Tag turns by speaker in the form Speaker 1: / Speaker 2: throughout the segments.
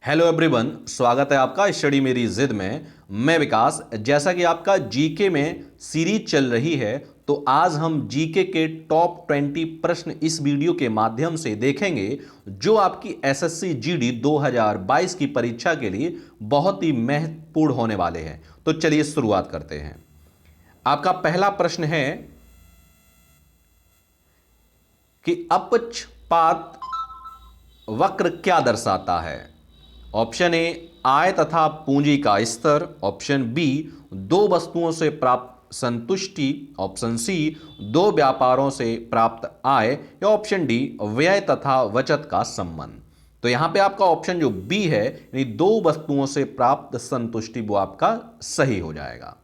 Speaker 1: Hello everyone, स्वागत है आपका स्टडी मेरी जिद में। मैं विकास। जैसा कि आपका जीके में सीरीज चल रही है, तो आज हम जीके के टॉप 20 प्रश्न इस वीडियो के माध्यम से देखेंगे जो आपकी एसएससी जीडी 2022 की परीक्षा के लिए बहुत ही महत्वपूर्ण होने वाले हैं। तो चलिए शुरुआत करते हैं। आपका पहला प्रश्न है कि अपक्षपात वक्र क्या दर्शाता है। ऑप्शन ए, आय तथा पूंजी का स्तर। ऑप्शन बी, दो वस्तुओं से प्राप्त संतुष्टि। ऑप्शन सी, दो व्यापारों से प्राप्त आय। या ऑप्शन डी, व्यय तथा बचत का संबंध। तो यहां पे आपका ऑप्शन जो बी है, यानी दो वस्तुओं से प्राप्त संतुष्टि, वो आपका सही हो जाएगा।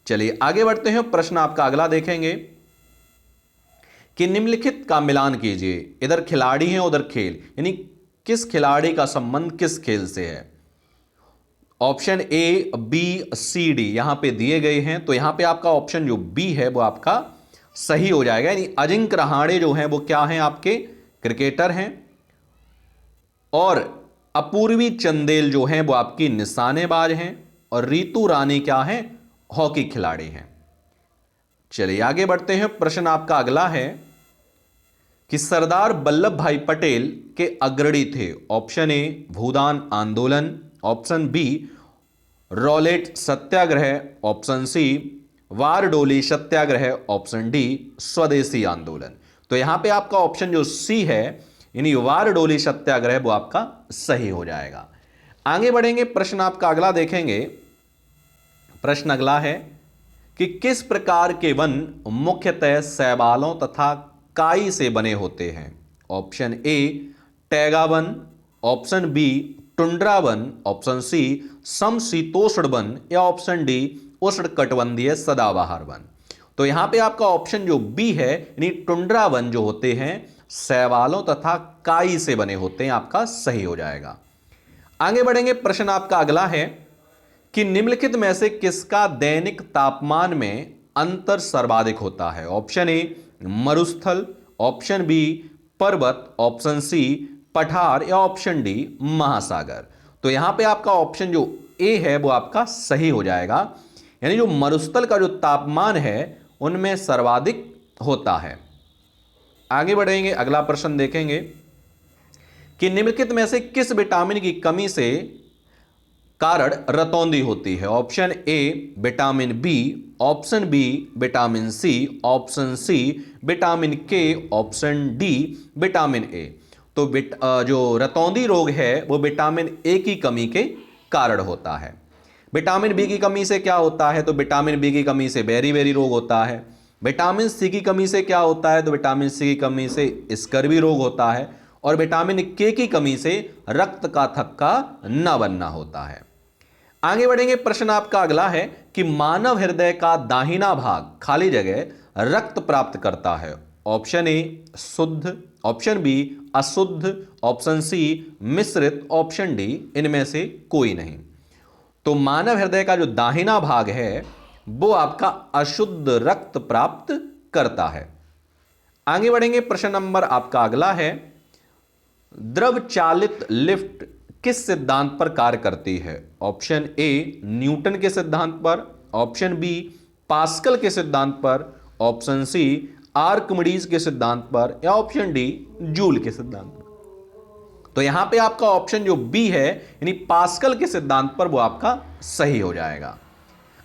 Speaker 1: चलिए आगे बढ़ते हैं। प्रश्न आपका अगला देखेंगे कि निम्नलिखित का मिलान कीजिए। इधर खिलाड़ी हैं, उधर खेल, यानी किस खिलाड़ी का संबंध किस खेल से है। Option A, B, C, D यहां पे दिए गए हैं, तो यहां पे आपका ऑप्शन जो बी है वो आपका सही हो जाएगा। यानी अजिंक्य रहाणे जो हैं वो क्या हैं, आपके क्रिकेटर हैं, और अपूर्वी चंदेल जो हैं वो आपकी निशानेबाज हैं, और रितु रानी क्या हैं, हॉकी खिलाड़ी हैं। चलिए आगे बढ़ते हैं। प्रश्न आपका अगला है कि सरदार वल्लभ भाई पटेल के अग्रणी थे। ऑप्शन ए, भूदान आंदोलन। ऑप्शन बी, रॉलेट सत्याग्रह। ऑप्शन सी, वारडोली सत्याग्रह। ऑप्शन डी, स्वदेशी आंदोलन। तो यहां पे आपका ऑप्शन जो सी है, यानी वारडोली सत्याग्रह, वो आपका सही हो जाएगा। आगे बढ़ेंगे। प्रश्न आपका अगला देखेंगे। प्रश्न अगला है कि किस प्रकार के वन मुख्यतः शैवालों तथा काई से बने होते हैं। ऑप्शन ए, टैगा वन। ऑप्शन बी, टुंड्रा वन। ऑप्शन सी, समशीतोष्ण वन। या ऑप्शन डी, उष्णकटिबंधीय सदाबहार वन। तो यहां पे आपका ऑप्शन जो बी है, यानी टुंड्रा वन जो होते हैं शैवालों तथा काई से बने होते हैं, आपका सही हो जाएगा। आगे बढ़ेंगे। प्रश्न आपका अगला है कि निम्नलिखित में से किसका दैनिक तापमान में अंतर सर्वाधिक होता है। ऑप्शन ए, मरुस्थल। ऑप्शन बी, पर्वत। ऑप्शन सी, पठार। या ऑप्शन डी, महासागर। तो यहां पे आपका ऑप्शन जो ए है वो आपका सही हो जाएगा। यानी जो मरुस्थल का जो तापमान है उनमें सर्वाधिक होता है। आगे बढ़ेंगे। अगला प्रश्न देखेंगे कि निम्नलिखित में से किस विटामिन की कमी से कारण रतौंधी होती है। Option A, vitamin B. Option B, vitamin C. Option C, vitamin K. Option D, vitamin A. तो जो रतौंधी रोग है वो विटामिन ए की कमी के कारण होता है। विटामिन बी की कमी से क्या होता है, तो विटामिन बी की कमी से बेरी रोग होता है। विटामिन सी की कमी से क्या होता है, तो विटामिन सी की कमी से स्कर्वी रोग होता है। और विटामिन के की कमी से रक्त का थक्का न बनना होता है। आगे बढ़ेंगे। प्रश्न आपका अगला है कि मानव हृदय का दाहिना भाग खाली जगह रक्त प्राप्त करता है। ऑप्शन ए, शुद्ध। ऑप्शन बी, अशुद्ध। ऑप्शन सी, मिश्रित। ऑप्शन डी, इनमें से कोई नहीं। तो मानव हृदय का जो दाहिना भाग है वो आपका अशुद्ध रक्त प्राप्त करता है। आगे बढ़ेंगे। प्रश्न नंबर आपका अगला है, द्रव चालित लिफ्ट किस सिद्धांत पर कार्य करती है। ऑप्शन ए, न्यूटन के सिद्धांत पर। ऑप्शन बी, पास्कल के सिद्धांत पर। ऑप्शन सी, आर्किमिडीज के सिद्धांत पर। या ऑप्शन डी, जूल के सिद्धांत पर। तो यहां पे आपका ऑप्शन जो बी है, यानी पास्कल के सिद्धांत पर, वो आपका सही हो जाएगा।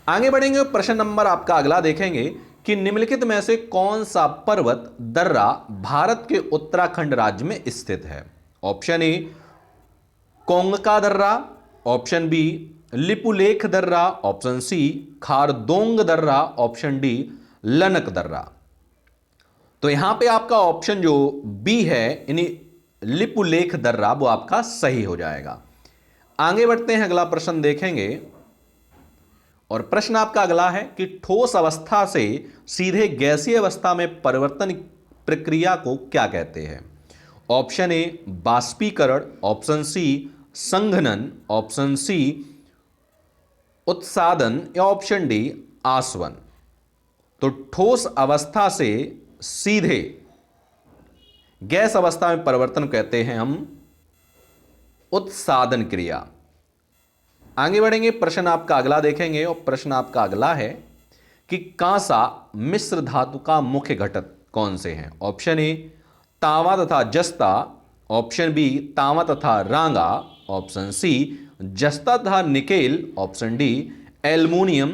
Speaker 1: आगे बढ़ेंगे। प्रश्न नंबर आपका अगला देखेंगे कि निम्नलिखित में से कौन सा पर्वत दर्रा भारत के उत्तराखंड राज्य में स्थित है। ऑप्शन ए, कोंगका दर्रा। ऑप्शन बी, लिपुलेख दर्रा। ऑप्शन सी, खारदोंग दर्रा। ऑप्शन डी, लनक दर्रा। तो यहां पे आपका ऑप्शन जो बी है, यानी लिपुलेख दर्रा, वो आपका सही हो जाएगा। आगे बढ़ते हैं। अगला प्रश्न देखेंगे, और प्रश्न आपका अगला है कि ठोस अवस्था से सीधे गैसीय अवस्था में परिवर्तन प्रक्रिया को क्या कहते हैं। ऑप्शन ए, बाष्पीकरण। ऑप्शन सी, संघनन। ऑप्शन सी, उत्सादन। या ऑप्शन डी, आसवन। तो ठोस अवस्था से सीधे गैस अवस्था में परिवर्तन कहते हैं हम उत्सादन क्रिया। आगे बढ़ेंगे, प्रश्न आपका अगला देखेंगे और प्रश्न आपका अगला है कि कांसा मिश्र धातु का मुख्य घटक कौन से हैं। ऑप्शन ए तांबा तथा जस्ता, ऑप्शन बी तांबा तथा रांगा, ऑप्शन सी जस्ता तथा निकेल, ऑप्शन डी एल्युमिनियम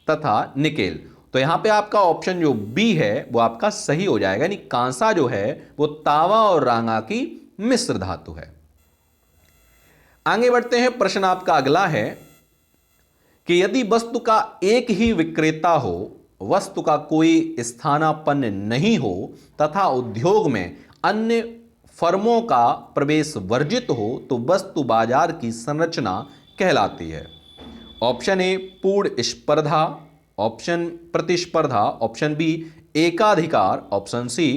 Speaker 1: तथा निकेल। तो यहां पे आपका ऑप्शन जो बी है वो आपका सही हो जाएगा, यानी कांसा जो है वो तांबा और रांगा की मिश्र धातु है। आगे बढ़ते हैं, प्रश्न आपका अगला है कि यदि वस्तु का एक ही विक्रेता हो, वस्तु का कोई स्थानापन्न नहीं हो तथा उद्योग में अन्य फर्मों का प्रवेश वर्जित हो तो वस्तु बाजार की संरचना कहलाती है। ऑप्शन ए पूर्ण स्पर्धा, ऑप्शन प्रतिस्पर्धा, ऑप्शन बी एकाधिकार, ऑप्शन सी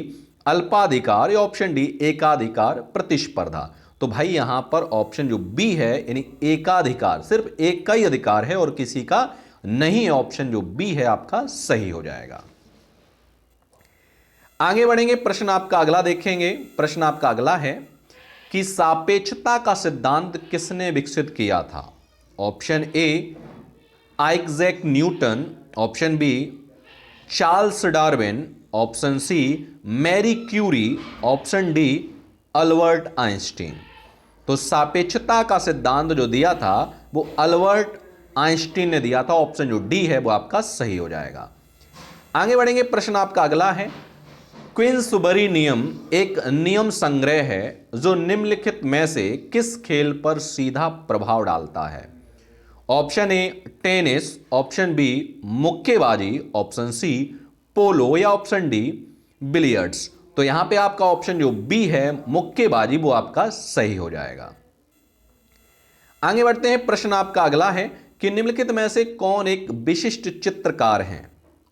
Speaker 1: अल्पाधिकार या ऑप्शन डी एकाधिकार प्रतिस्पर्धा। तो भाई यहां पर ऑप्शन जो बी है यानी एकाधिकार, सिर्फ एक का ही अधिकार है और किसी का नहीं है, ऑप्शन जो बी है आपका सही हो जाएगा। आगे बढ़ेंगे, प्रश्न आपका अगला देखेंगे। प्रश्न आपका अगला है कि सापेक्षता का सिद्धांत किसने विकसित किया था। Option A Isaac Newton, option B Charles Darwin, option C Marie Curie, option D Albert Einstein. तो सापेक्षता का सिद्धांत जो दिया था वो अल्बर्ट आइंस्टीन ने दिया था, ऑप्शन जो डी है वो आपका सही हो जाएगा। आगे बढ़ेंगे, प्रश्न आपका अगला है क्वींसबरी नियम एक नियम संग्रह है जो निम्नलिखित में से किस खेल पर सीधा प्रभाव डालता है। Option A tennis, option B मुक्केबाजी, ऑप्शन सी पोलो या ऑप्शन डी बिलियर्ड्स। तो यहां पे आपका ऑप्शन जो बी है मुक्केबाजी वो आपका सही हो जाएगा। आगे बढ़ते हैं, प्रश्न आपका अगला है कि निम्नलिखित में से कौन एक विशिष्ट चित्रकार हैं।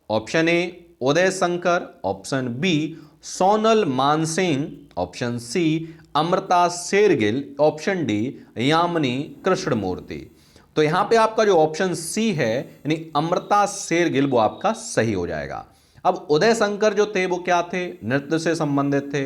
Speaker 1: Option A Uday Shankar, option B Sonal Mansingh, option C Amrita Shergil, option D Yamini Krishnamurthy. तो यहां पे आपका जो ऑप्शन सी है यानी अमृता शेरगिल वो आपका सही हो जाएगा। अब उदय शंकर जो थे वो क्या थे, नृत्य से संबंधित थे।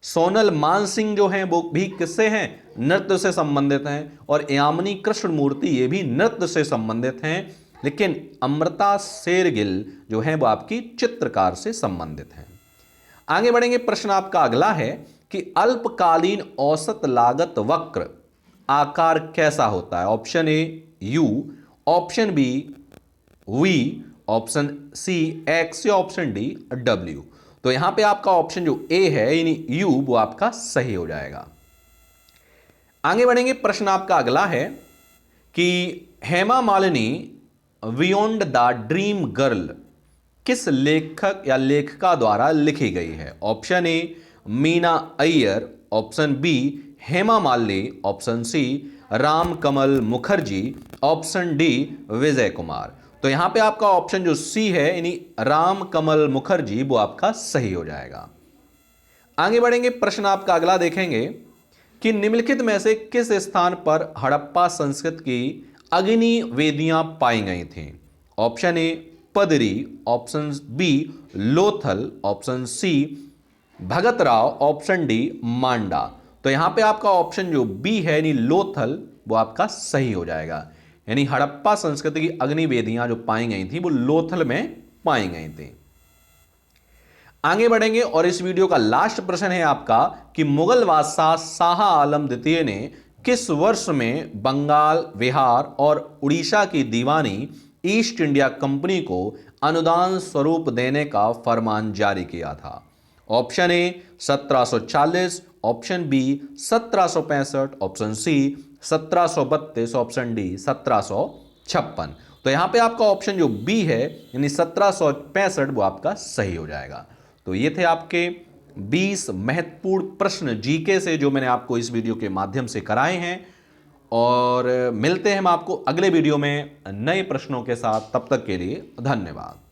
Speaker 1: सोनल मानसिंह जो हैं वो भी किससे हैं, नृत्य से संबंधित हैं। और यामिनी कृष्णमूर्ति ये भी नृत्य से संबंधित हैं, लेकिन अमृता शेरगिल जो है वो आपकी चित्रकार से संबंधित हैं। आगे बढ़ेंगे, प्रश्न आपका अगला है कि अल्पकालीन औसत लागत वक्र आकार कैसा होता है। Option A U, option B V, option C X या ऑप्शन डी डब्ल्यू। तो यहां पे आपका ऑप्शन जो ए है यानी यू वो आपका सही हो जाएगा। आगे बढ़ेंगे, प्रश्न आपका अगला है कि Hema Malini beyond the dream girl किस लेखक या लेखिका द्वारा लिखी गई है। Option A Meena Iyer, option B Hema Malini, option C Ram Kamal Mukherjee, option D Vijay Kumar. तो यहां पे आपका ऑप्शन जो सी है यानी राम कमल मुखर्जी वो आपका सही हो जाएगा। आगे बढ़ेंगे, प्रश्न आपका अगला देखेंगे कि निम्नलिखित में से किस स्थान पर हड़प्पा संस्कृति की अग्नि वेदियां पाई गई थीं। Option A Padri, option B Lothal, option C Bhagatrav, option D Manda. तो यहां पे आपका ऑप्शन जो बी है यानी लोथल वो आपका सही हो जाएगा, यानी हड़प्पा संस्कृति की अग्नि वेदियां जो पाई गई थी वो लोथल में पाई गई थी। आगे बढ़ेंगे और इस वीडियो का लास्ट प्रश्न है आपका कि मुगल बादशाह शाह आलम द्वितीय ने किस वर्ष में बंगाल, बिहार और उड़ीसा की दीवानी ईस्ट इंडिया कंपनी को अनुदान स्वरूप देने का फरमान जारी किया था। Option A 1740, option B 1765, option C 1732, option D 1756। तो यहां पे आपका ऑप्शन जो बी है यानी 1765 वो आपका सही हो जाएगा। तो ये थे आपके 20 महत्वपूर्ण प्रश्न जीके से जो मैंने आपको इस वीडियो के माध्यम से कराए हैं, और मिलते हैं हम आपको अगले वीडियो में नए प्रश्नों के साथ। तब तक के लिए धन्यवाद।